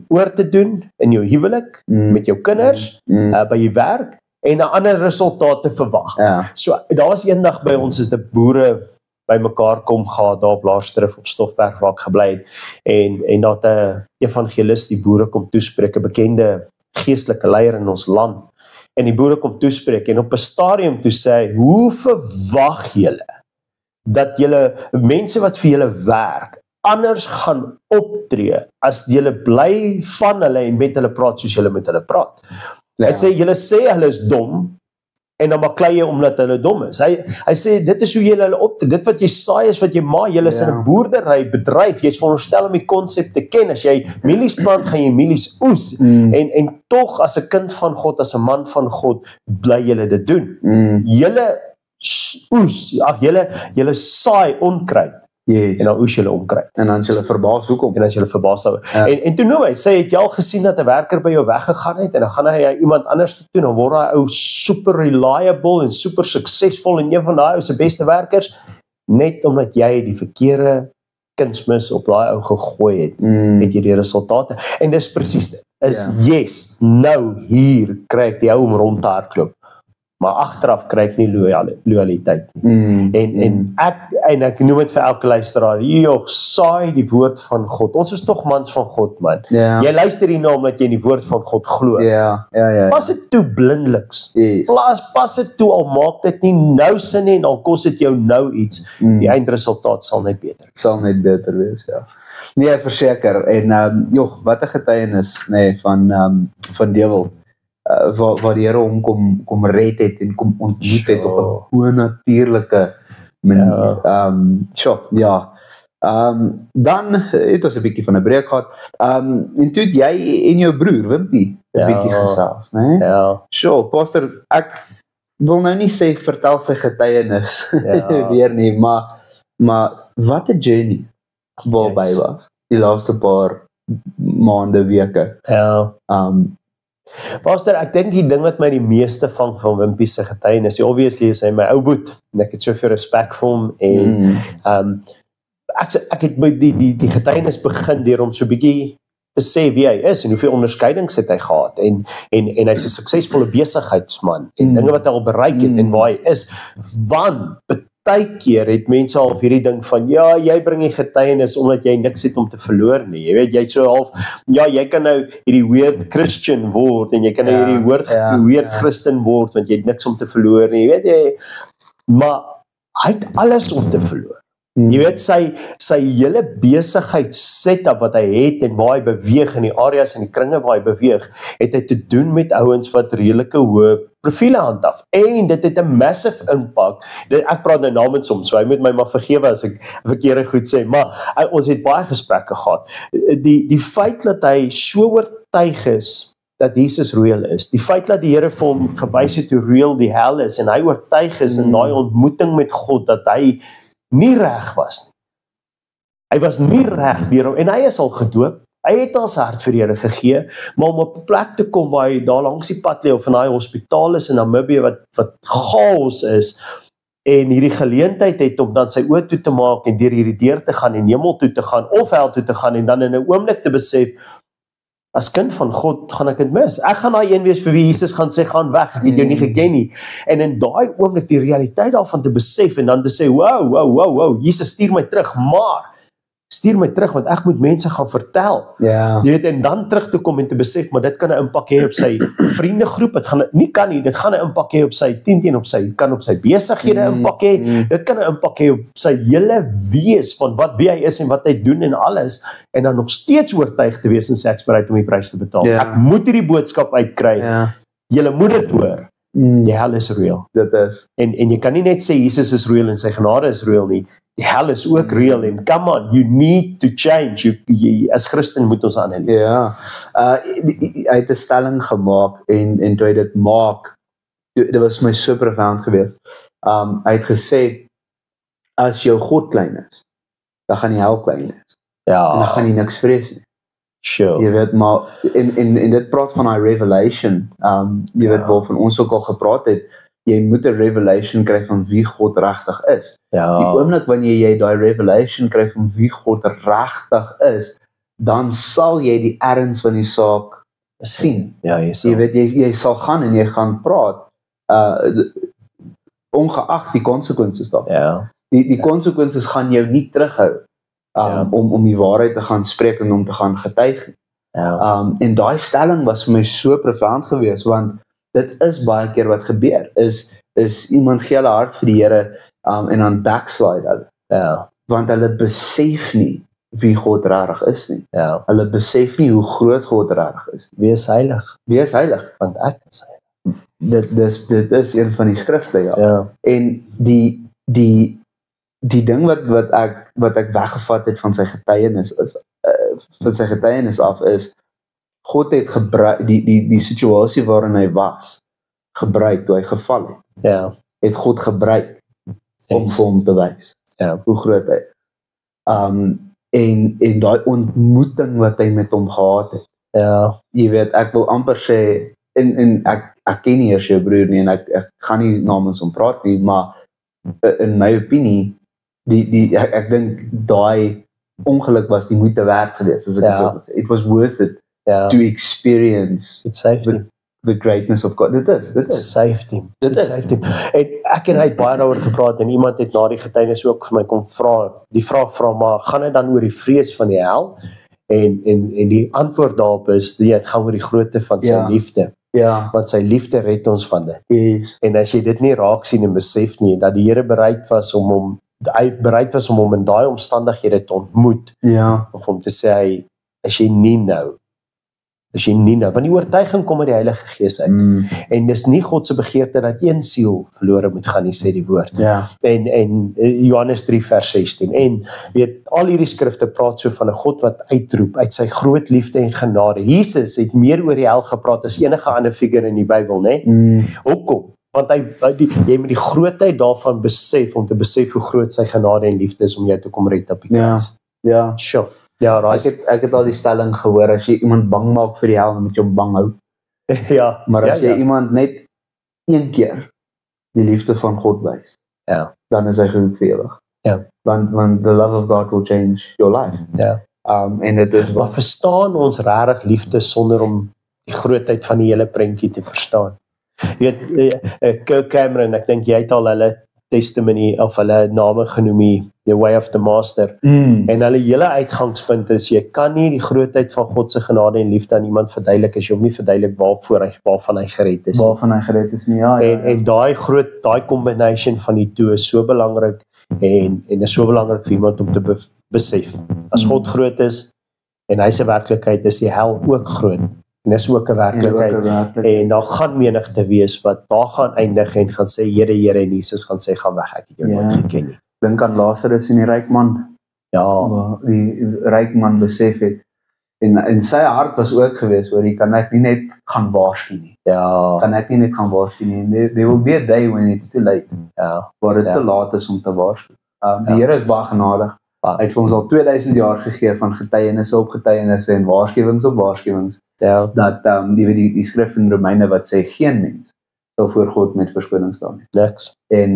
oor te doen in jou huwelik, met jou kinders, by jou werk, en 'n ander resultaat te verwag. So, daar was eendag by ons, is die boere by mekaar kom gehad, daar op Laerstrif, op Stoffberg, waar ek gebly het, en dat 'n evangelist die boere kom toespreek, 'n bekende geestelike leier in ons land, en die boere kom toespreek, en op 'n stadium toe sê hy, hoe verwag julle, dat julle, mense wat vir julle werk, anders gaan optree, as julle bly van hulle, en met hulle praat, soos julle met hulle praat. Hy sê, julle sê hulle is dom, en dan maklei jy omdat hulle dom is. Hy sê, dit is hoe jy hulle optree, dit wat jy saai is wat jy maai, jy is in 'n boerderybedryf, jy is veronderstel om die konsep te ken, as jy mielies plant, gaan jy mielies oes, en tog, as 'n kind van God, as 'n man van God, bly julle dit doen. Julle oes, julle saai onkruid, en dan oes julle onkruid. En dan is julle verbaas, hoekom? En dan is julle verbaas daaroor. En toe noem hy, sê, het jy al gesien dat 'n werker by jou weggegaan het, en dan gaan hy iemand anders te doen, dan word hy ou super reliable, en super suksesvol, en een van daai ou se beste werkers, net omdat jy die verkeerde kunsmis op daai ou gegooi het, het jy die resultate. En dis presies dit, is yes, nou hier kry ek die ou om rond te hardloop. maar agteraf kry ek nie loyaliteit nie. En ek noem dit vir elke luisteraar, saai die woord van God. Ons is tog mans van God, man. Jy luister hierna omdat jy in die woord van God glo. Pas dit toe blindeliks. Pas dit toe, al maak dit nie nou sin nie, en al kos dit jou nou iets. Die eindresultaat sal net beter wees. Sal net beter wees, ja. Nee, verseker. En wat 'n getuienis, van Dewald. Waar die Here hom kom red het en kom ontmoet het op 'n onnatuurlike manier. Dan het ons 'n bietjie van 'n breek gehad. En toe het jy en jou broer Wimpie 'n bietjie gesels, né? Ja. Pastor, ek wil nou nie sê vertel sy getuienis weer nie, maar wat 'n journey waarby was die laaste paar maande, weke. Pastor, ek dink die ding wat my die meeste vang van Wimpie se getuienis, obviously is hy my ou boet, en ek het soveel respek vir hom, en ek het die getuienis begin deur om so bietjie te sê wie hy is, en hoeveel onderskeidings het hy gehad, en hy's 'n suksesvolle besigheidsman, en dinge wat hy al bereik het, en waar hy is, want partykeer het mense al hierdie ding van, jy bring die getuienis omdat jy niks het om te verloor nie, jy weet, jy so half, jy kan nou hierdie weird Christian word, en jy kan nou hierdie weird Christen word, want jy het niks om te verloor nie, jy weet, maar hy het alles om te verloor. Jy weet, sy hele besigheid setup wat hy het, en waar hy beweeg, in die areas en die kringe waar hy beweeg, het hy te doen met ouens wat redelike hoë profiele handhaf, en dit het 'n massive impak. Ek praat nou namens hom, so hy moet my maar vergewe as ek verkeerde goed sê, maar ons het baie gesprekke gehad. Die feit dat hy so oortuig is dat Jesus real is, die feit dat die Here vir hom gewys het hoe real die hel is, en hy oortuig is in daai ontmoeting met God, dat hy nie reg was nie. Hy was nie reg deur hom, en hy is al gedoop, hy het al sy hart vir die Here gegee, maar om op 'n plek te kom waar hy daar langs die pad lê, of in daai hospitaal is in Namibië, wat chaos is, en hierdie geleentheid het om dan sy oë toe te maak, en deur hierdie deur te gaan, en hemel toe te gaan, of hel toe te gaan, en dan in 'n oomblik te besef, as kind van God gaan ek dit mis. Ek gaan daai een wees vir wie Jesus gaan sê, gaan weg, ek het jou nie geken nie. En in daai oomblik die realiteit daarvan te besef, en dan te sê, wow, Jesus stuur my terug, maar stuur my terug, want ek moet mense gaan vertel. Jy weet, en dan terug te kom en te besef, maar dit kan 'n impak hê op sy vriendegroep, dit gaan dit gaan 'n impak hê op sy team, op sy besighede impak hê, dit kan 'n impak hê op sy hele wees, van wie hy is en wat hy doen en alles, en dan nog steeds oortuig te wees en sê, ek is bereid om die prys te betaal. Ek moet hierdie boodskap uitkry, julle moet dit hoor, die hel is real. Dit is. En jy kan nie net sê, Jesus is real en sy genade is real nie, die hel is ook real, en come on, you need to change, as Christen moet ons aanhou. Hy het 'n stelling gemaak, en toe hy dit maak, dit was my so profound geweest. Hy het gesê, as jou God klein is, dan gaan die hel klein wees. En dan gaan jy niks vrees nie. Sure. Jy weet, maar, en dit praat van die revelation, jy weet, waarvan ons ook al gepraat het, jy moet 'n revelation kry van wie God regtig is. Die oomblik wanneer jy daai revelation kry van wie God regtig is, dan sal jy die erns van die saak sien. Jy weet, jy sal gaan en jy gaan praat, ongeag die konsekwensies daarvan. Die konsekwensies gaan jou nie terughou, om die waarheid te gaan spreek en om te gaan getuig. En daai stelling was vir my so profound geweest, want dit is baie keer wat gebeur, is iemand gee hulle hart vir die Here, en dan backslide hulle. Want hulle besef nie wie God regtig is nie. Hulle besef nie hoe groot God regtig is nie. Wees heilig, want ek is heilig. Dit is een van die skrifte, En die ding wat ek weggevat het van sy getuienis af is, God het gebruik, die situasie waarin hy was, gebruik, toe hy geval het, het God gebruik, om vir hom te wys, hoe groot hy is. En daai ontmoeting wat hy met hom gehad het, jy weet, ek wil amper sê, en ek ken nie eers jou broer nie, en ek gaan nie namens hom praat nie, maar in my opinie, ek dink daai ongeluk was die moeite werd geweest, as ek het so gesê. It was worth it to experience It's safety. the greatness of God. Dit is. Safety. Dit is. Safety. En ek en hy het baie daaroor gepraat en iemand het na die getuienis ook vir my kom vra, die vraag vra, maar gaan dit dan oor die vrees van die hel? En die antwoord daarop is, dit gaan oor die grootte van sy liefde. Ja. Want sy liefde red ons van dit. Yes. En as jy dit nie raak sien en besef nie, dat die Here bereid was om hom in daai omstandighede te ontmoet, Ja. of om te sê, as jy nie nou, want die oortuiging kom uit die Heilige Gees uit, en dis nie God se begeerte dat een siel verlore moet gaan nie, sê die woord, Ja. en Johannes 3 vers 16, en weet, al hierdie skrifte praat so van 'n God wat uitroep, uit sy groot liefde en genade. Jesus het meer oor die hel gepraat as enige ander figuur in die Bybel, né? Hoekom? Want jy moet die grootheid daarvan besef, om te besef hoe groot sy genade en liefde is om jou te kom red op die kruis. Ja. Sure. Ja, right. Ek het al die stelling gehoor, as jy iemand bang maak vir die hel, dan moet jy hom bang hou. Ja. Maar as ja, jy iemand net een keer die liefde van God wys, ja, dan is hy genoeg vir ewig. Ja. Want the love of God will change your life. ja. En dit is Maar verstaan ons regtig liefde sonder om die grootheid van die hele prentjie te verstaan? Jy weet, Kirk Cameron, ek dink jy het al hulle testimony of hulle name genoem, The Way of the Master. En hulle hele uitgangspunt is, jy kan nie die grootheid van God se genade en liefde aan iemand verduidelik as jy hom nie verduidelik waarvan hy gered is. Waarvan hy gered is nie, ja. En daai combination van die twee is so belangrik en is so belangrik vir iemand om te besef. As God groot is en hy se werklikheid is die hel ook groot. En dis ook 'n werklikheid. En daar gaan menigte wees wat daar gaan eindig en gaan sê, Here, en Jesus gaan sê, gaan weg, ek het jou nooit geken nie. Dink aan Lazarus en die ryk man. Ja. Waar die ryk man besef het, en sy hart was ook gewees, hoor, kan ek nie net gaan waarsku nie. Ja. Kan ek nie net gaan waarsku nie. There will be a day when it's too late. Ja. Waar dit te laat is om te waarsku. Die Here is baie genadig. Hy het vir ons al 2000 jaar gegee van getuienisse op getuienisse en waarskuwings op waarskuwings. Ja. Dat die skrif in Romeine wat sê, geen mens sal voor God met verskoning staan nie. Niks. En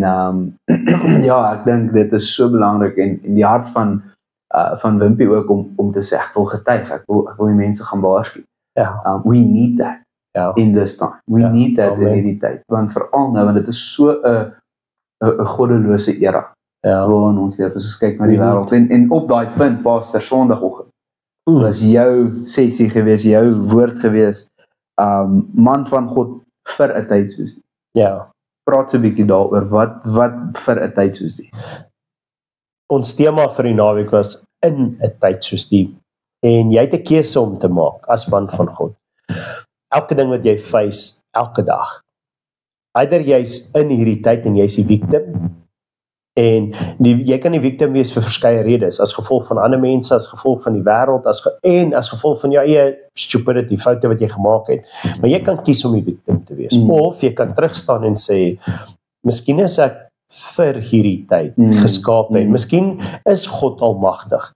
ja, ek dink dit is so belangrik, en die hart van Wimpy ook om te sê, ek wil getuig, ek wil die mense gaan waarsku. Ja. We need that in this time. We need that in hierdie tyd. Want veral nou, want dit is so 'n goddelose era. Ja. Waarin ons leef, as ons kyk na die wêreld. En op daai punt, Pastor, Sondagoggend, was jou sessie gewees, jou woord gewees, man van God vir 'n tyd soos die. Ja. Praat so 'n bietjie daaroor, wat vir 'n tyd soos die. Ons tema vir die naweek was in 'n tyd soos die. En jy het 'n keuse om te maak as man van God. Elke ding wat jy face, elke dag. Eider jy's in hierdie tyd en jy's die victim, en jy kan die victim wees vir verskeie redes, as gevolg van ander mense, as gevolg van die wêreld, as gevolg van jou eie stupidity, foute wat jy gemaak het. Maar jy kan kies om die victim te wees. Of jy kan terugstaan en sê, miskien is ek vir hierdie tyd geskaap en miskien is God almagtig.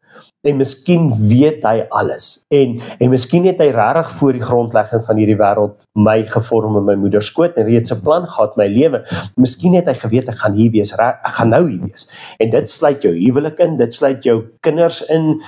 En miskien weet hy alles. En miskien het hy regtig voor die grondlegging van hierdie wêreld my gevorm in my moeder skoot en reeds 'n plan gehad my lewe. Miskien het hy geweet ek gaan hier wees, ek gaan nou hier wees. En dit sluit jou huwelik in, dit sluit jou kinders in,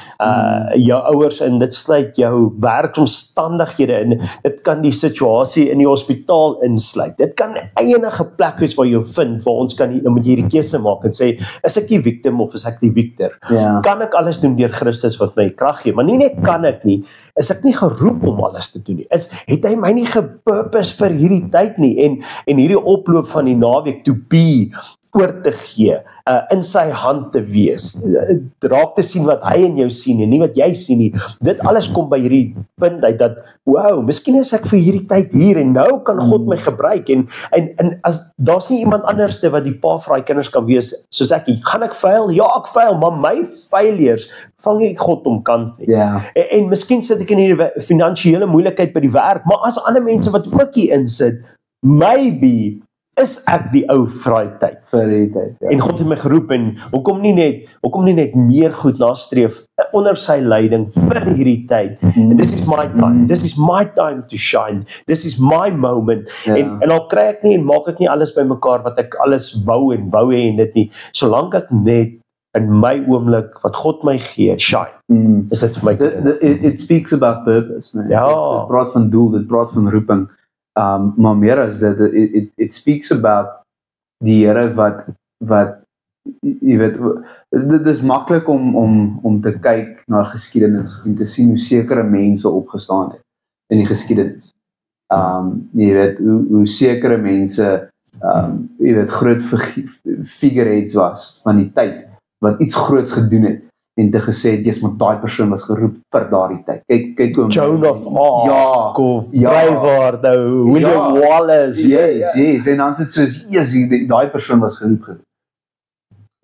jou ouers in, dit sluit jou werkomstandighede in. Dit kan die situasie in die hospitaal insluit. Dit kan enige plek wees waar jy vind, waar ons kan moet jy hierdie keuse maak en sê, is ek die victim of is ek die victor? Ja. Kan ek alles doen deur Christus wat my krag gee? Maar nie net kan ek nie, is ek nie geroep om alles te doen nie. Het hy my nie gepurpose vir hierdie tyd nie, en hierdie oploop van die naweek to be, oor te gee, in sy hand te wees, raak te sien wat hy in jou sien en nie wat jy sien nie. Dit alles kom by hierdie punt uit dat, wow, miskien is ek vir hierdie tyd hier en nou kan God my gebruik en as daar's nie iemand anderste wat die pa vir hy kinders kan wees soos ek, gaan ek fail? Ja, ek fail, maar my failures vang nie God omkant nie. Yeah. En miskien sit ek in hierdie finansiële moeilikheid by die werk, maar as ander mense wat ook hier insit, maybe is ek die ou vrytyd vir die tyd. Ja. En God het my geroep en hoekom nie net meer goed nastreef onder sy leiding vir hierdie tyd. En this is my time. This is my time to shine. This is my moment. Ja. En al kry ek nie en maak ek nie alles bymekaar wat ek alles wou hê en dit nie. Solank ek net in my oomblik wat God my gee, shine. Is dit vir my? It speaks about purpose. Nee. Ja. Dit praat van doel, dit praat van roeping. Maar meer as dit, it speaks about die Here wat jy weet, dit is maklik om te kyk na geskiedenis en te sien hoe sekere mense opgestaan het in die geskiedenis. Jy weet, hoe sekere mense, jy weet, groot figureheads was van die tyd, wat iets groots gedoen het, en te gesê het, yes, maar daai persoon was geroep vir daardie tyd. Kyk hoe Joan of Arc, of Braveheart, William Ja. Wallace. Yes, en dan is dit soos, yes, daai persoon was geroep.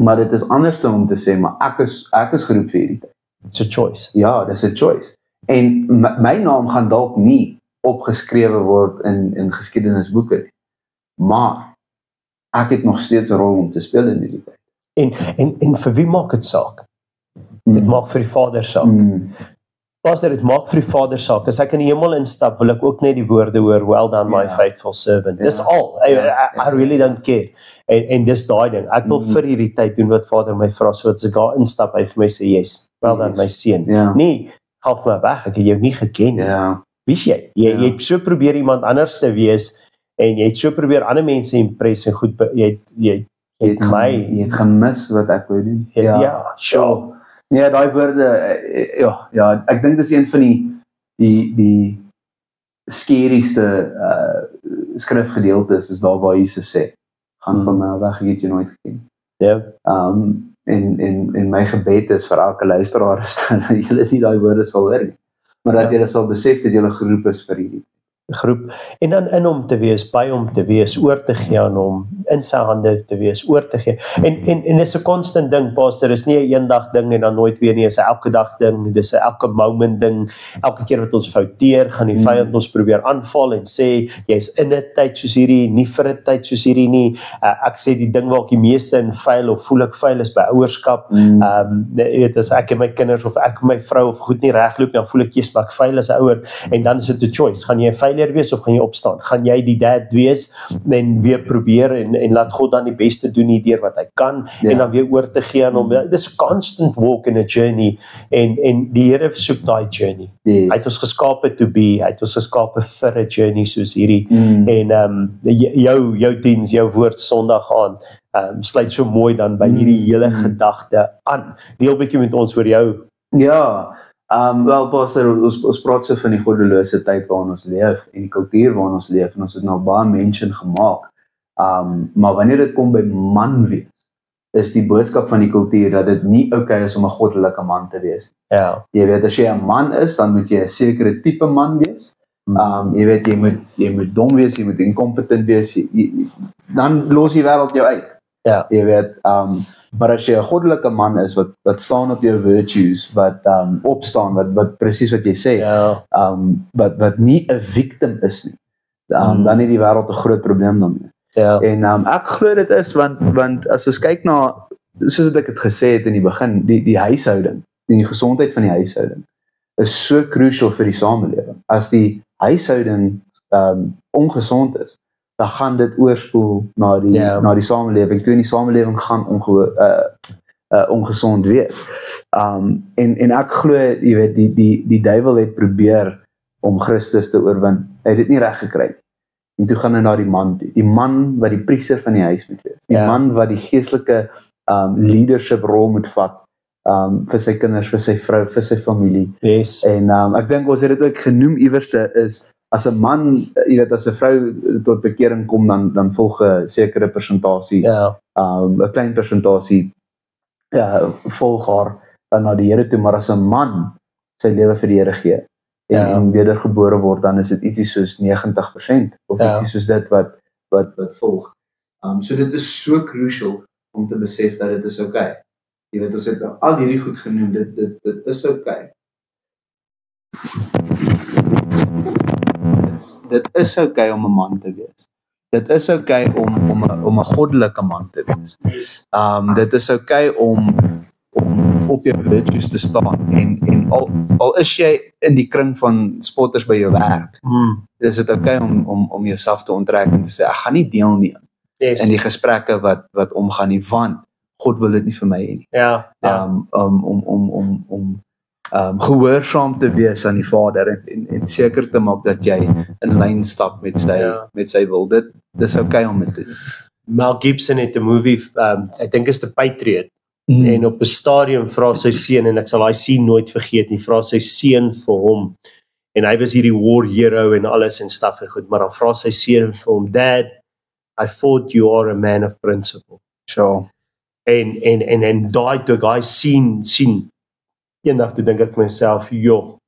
Maar dit is anders om te sê, maar ek is geroep vir hierdie tyd. It's a choice. Ja, dis 'n choice. En my naam gaan dalk nie opgeskrewe word in geskiedenisboeke nie. Maar ek het nog steeds 'n rol om te speel in hierdie tyd. En vir wie maak dit saak? Dit maak vir die Vader saak. Pastor, dit maak vir die Vader saak. As ek in die hemel instap, wil ek ook net die woorde hoor, well done my faithful servant. Dis al. I really don't care. En dis daai ding. Ek wil vir hierdie tyd doen wat Vader my vra, so as ek daar instap, hy vir my sê, yes, well done my seun. Nee, gaan vir my weg, ek het jou nie geken. Wie's jy? Jy het so probeer iemand anders te wees, en jy het so probeer ander mense impress, en goed, jy het gemis wat ek wou doen. Sure. Ja, daai woorde, ek dink dis een van die skerigste skrifgedeeltes is daar waar Jesus sê, gaan van my weg, ek het jou nooit geken. En my gebed is vir elke luisteraar is dat julle nie daai woorde sal hoor nie, maar dat julle sal besef dat julle geroep is vir hierdie groep, en dan in hom te wees, by hom te wees, oor te gee aan hom, in sy hande te wees, oor te gee, en dis 'n constant ding, pastor, is nie 'n eendag ding en dan nooit weer nie, is 'n elke dag ding, dis 'n elke moment ding, elke keer wat ons fouteer, gaan die vyand ons probeer aanval en sê, jy's in 'n tyd soos hierdie, nie vir 'n tyd soos hierdie nie, ek sê die ding waar ek die meeste in vuil, of voel ek vuil is by ouerskap, jy weet, as ek en my kinders, of ek en my vrou, of goed nie regloop, dan voel ek, jy's maar ek vuil as 'n ouer, en dan is dit 'n choice, gaan jy 'n failure wees, of gaan jy opstaan? Gaan jy die dad wees, en weer probeer, en laat God dan die beste doen nie deur wat hy kan, en dan weer oor te gee aan hom, dis 'n constant walk in a journey, en die Here soek daai journey, hy het ons geskape to be, hy het ons geskape vir 'n journey soos hierdie, en jou diens, jou woord Sondag aan, sluit so mooi dan by hierdie hele gedagte aan, deel bietjie met ons oor jou. Ja, wel pastor, ons praat so van die goddelose tyd waarin ons leef, en die kultuur waarin ons leef, en ons het nou baie mention gemaak, maar wanneer dit kom by man wees, is die boodskap van die kultuur dat dit nie okay is om 'n goddelike man te wees. Jy weet, as jy 'n man is, dan moet jy 'n sekere tipe man wees, jy weet, jy moet dom wees, jy moet incompetent wees, dan los die wêreld jou uit. Jy weet, maar as jy 'n goddelike man is, wat staan op jou virtues, wat opstaan, wat presies wat jy sê, wat nie 'n victim is nie, dan het die wêreld 'n groot probleem daarmee. En ek glo dit is, want as ons kyk na, soos ek het gesê het in die begin, die huishouding, die gesondheid van die huishouding, is so crucial vir die samelewing. As die huishouding ongesond is, dan gaan dit oorspoel na die samelewing, toe die samelewing gaan ongesond wees. En ek glo, jy weet, die duiwel het probeer om Christus te oorwin, hy het dit nie reg gekry. En toe gaan hy na die man toe, die man wat die priester van die huis moet wees, die man wat die geestelike leadership rol moet vat, vir sy kinders, vir sy vrou, vir sy familie. En ek dink ons het dit ook genoem iewerste, is as 'n man, jy weet, as 'n vrou tot bekering kom, dan volg 'n sekere persentasie, 'n klein persentasie volg haar na die Here toe, maar as 'n man sy lewe vir die Here gee en wedergebore word, dan is dit ietsie soos 90% of ietsie soos dit wat volg. So dit is so crucial om te besef dat dit is okay. Jy weet, ons het al hierdie goed genoem, dit is okay. Dit is okay om 'n man te wees. Dit is okay om 'n goddelike man te wees. Dit is okay om op jou virtues te staan, en al is jy in die kring van spotters by jou werk, is dit okay om jouself te onttrek en te sê, ek gaan nie deelneem in die gesprekke wat omgaan nie, want God wil dit nie vir my hê nie. gehoorsaam te wees aan die Vader en seker te maak dat jy in lyn stap met sy wil. Dis okay om dit te doen. Mel Gibson het 'n movie, ek dink is The Patriot, en op 'n stadium vra sy seun, en ek sal daai scene nooit vergeet nie, vra sy seun vir hom, en hy was hierdie war hero en alles en stuff en goed, maar dan vra sy seun vir hom, Dad, I thought you are a man of principle. Sure. En daai toe hy sien, eendag toe dink ek vir myself, yo,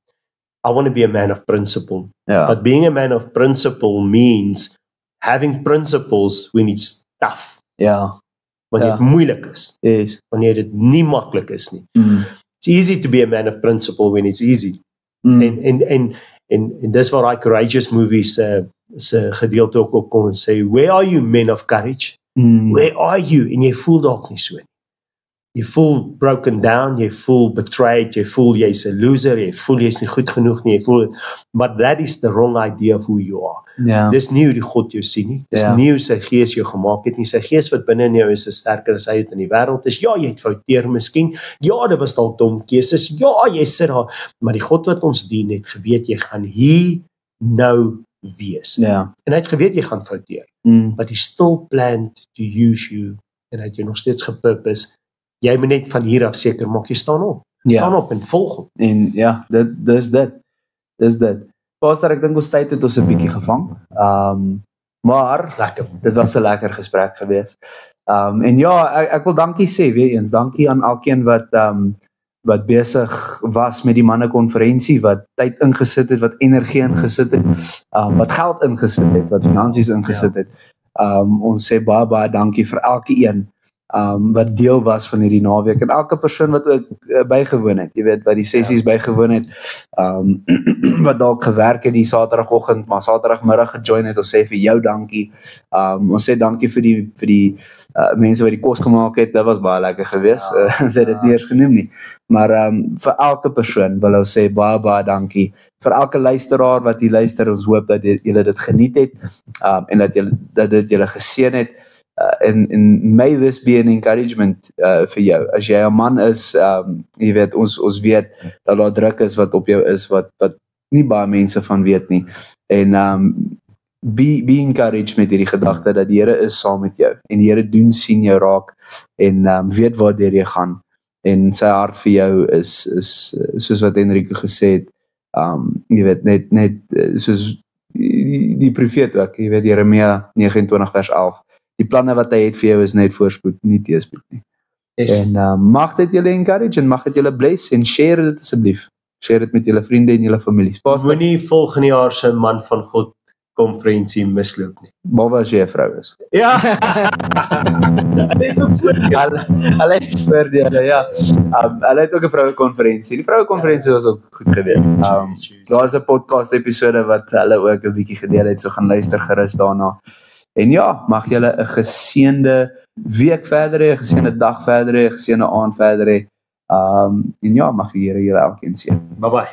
I want to be a man of principle. Ja. But being a man of principle means having principles when it's tough. Ja. Wanneer dit moeilik is. Yes. Wanneer dit nie maklik is nie. It's easy to be a man of principle when it's easy. En dis waar daai Courageous movies se gedeelte ook opkom en sê, where are you men of courage? Where are you? En jy voel dalk nie so nie. Jy voel broken down, jy voel betrayed, jy voel jy's 'n loser, jy voel jy's nie goed genoeg nie, jy voel, but that is the wrong idea of who you are. Ja. Dis nie hoe die God jou sien nie. Dis Ja. nie hoe sy gees jou gemaak het nie. Sy gees wat binne in jou is sterker as hy het in die wêreld is. Ja, jy het fouteer miskien. Ja, dit was dalk dom keuses. Ja, jy sit daar, maar die God wat ons dien het geweet jy gaan hier nou wees. Ja. En hy het geweet jy gaan fouteer. But he still planned to use you en hy het jou nog steeds gepurpose. Jy moet net van hier af seker maak jy staan op. Staan op en volg hom. En ja, dis dit. Pastor, ek dink ons tyd het ons 'n bietjie gevang. Maar Lekker. dit was 'n lekker gesprek geweest. En ja, ek wil dankie sê weer eens. Dankie aan elkeen wat besig was met die mannekonferensie, wat tyd ingesit het, wat energie ingesit het, wat geld ingesit het, wat finansies ingesit het. Ons sê baie dankie vir elke een wat deel was van hierdie naweek en elke persoon wat ook bygewoon het, jy weet, wat die sessies bygewoon het, wat dalk gewerk het die Saterdagoggend, maar Saterdagmiddag gejoin het. Ons sê vir jou dankie. Ons sê dankie vir die mense wat die kos gemaak het. Dit was baie lekker geweest. Ons het dit nie eens genoem nie. Maar vir elke persoon wil ons sê baie dankie. Vir elke luisteraar wat hier luister, ons hoop dat julle dit geniet het en dat dit julle geseën het. And may this be an encouragement vir jou. As jy 'n man is, jy weet, ons weet dat daar druk is wat op jou is, wat nie baie mense van weet nie. En be encouraged met hierdie gedagte dat die Here is saam met jou. En die Here sien jou raak en weet waartoe jy gaan. En sy hart vir jou is soos wat Enrico gesê het, jy weet, net soos die profeet ook, jy weet, Jeremia 29 vers 11. Die planne wat hy het vir jou is net voorspoed, nie teëspoed nie. Yes. En mag dit julle encourage en mag dit julle bless en share dit asseblief. Share dit met julle vriende en julle families. Moenie volgende jaar se man van God konferensie misloop nie. Behalwe as jy 'n vrou is. Ja. Hulle het voordele, ja. Hulle het ook 'n vroue konferensie. Die vroue konferensie was ook goed geweest. Daar is 'n podcast episode wat hulle ook 'n bietjie gedeel het, so gaan luister gerus daarna. En ja, mag julle 'n geseënde week verder hê, 'n geseënde dag verder hê, 'n geseënde aand verder hê. En ja, mag die Here julle elkeen seën. Bye bye.